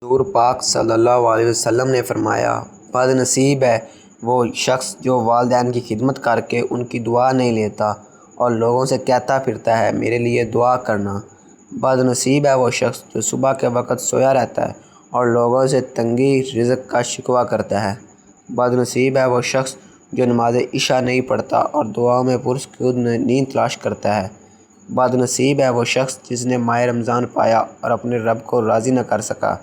حضور پاک صلی اللہ علیہ وسلم نے فرمایا، بد نصیب ہے وہ شخص جو والدین کی خدمت کر کے ان کی دعا نہیں لیتا اور لوگوں سے کہتا پھرتا ہے میرے لیے دعا کرنا۔ بد نصیب ہے وہ شخص جو صبح کے وقت سویا رہتا ہے اور لوگوں سے تنگی رزق کا شکوہ کرتا ہے۔ بد نصیب ہے وہ شخص جو نماز عشاء نہیں پڑھتا اور دعاؤں میں پرسکون نیند تلاش کرتا ہے۔ بد نصیب ہے وہ شخص جس نے ماہ رمضان پایا اور اپنے رب کو راضی نہ کر سکا۔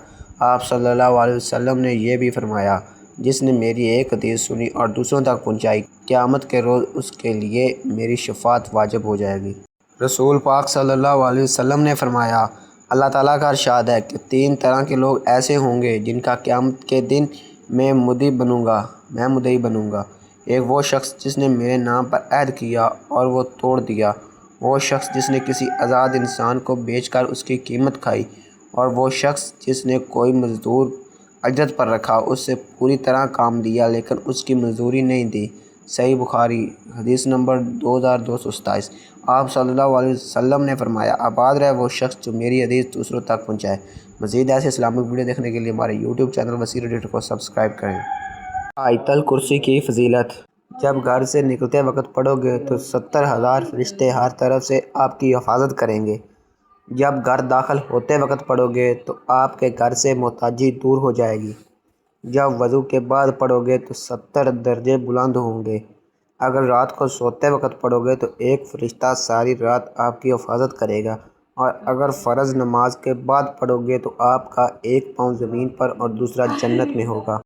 آپ صلی اللہ علیہ وسلم نے یہ بھی فرمایا، جس نے میری ایک حدیث سنی اور دوسروں تک پہنچائی، قیامت کے روز اس کے لیے میری شفاعت واجب ہو جائے گی۔ رسول پاک صلی اللہ علیہ وسلم نے فرمایا، اللہ تعالیٰ کا ارشاد ہے کہ 3 طرح کے لوگ ایسے ہوں گے جن کا قیامت کے دن میں مدعی بنوں گا۔ ایک وہ شخص جس نے میرے نام پر عہد کیا اور وہ توڑ دیا، وہ شخص جس نے کسی آزاد انسان کو بیچ کر اس کی قیمت کھائی، اور وہ شخص جس نے کوئی مزدور اجرت پر رکھا، اس سے پوری طرح کام لیا لیکن اس کی مزدوری نہیں دی۔ صحیح بخاری حدیث نمبر 2227۔ آپ صلی اللہ علیہ وسلم نے فرمایا، آباد رہے وہ شخص جو میری حدیث دوسروں تک پہنچائے۔ مزید ایسے اسلامک ویڈیو دیکھنے کے لیے ہمارے یوٹیوب چینل بصیر ایڈیٹر کو سبسکرائب کریں۔ آیت الکرسی کی فضیلت۔ جب گھر سے نکلتے وقت پڑھو گے تو 70,000 فرشتے ہر طرف سے آپ کی حفاظت کریں گے۔ جب گھر داخل ہوتے وقت پڑھو گے تو آپ کے گھر سے محتاجی دور ہو جائے گی۔ جب وضو کے بعد پڑھو گے تو 70 درجے بلند ہوں گے۔ اگر رات کو سوتے وقت پڑھو گے تو ایک فرشتہ ساری رات آپ کی حفاظت کرے گا، اور اگر فرض نماز کے بعد پڑھو گے تو آپ کا ایک پاؤں زمین پر اور دوسرا جنت میں ہوگا۔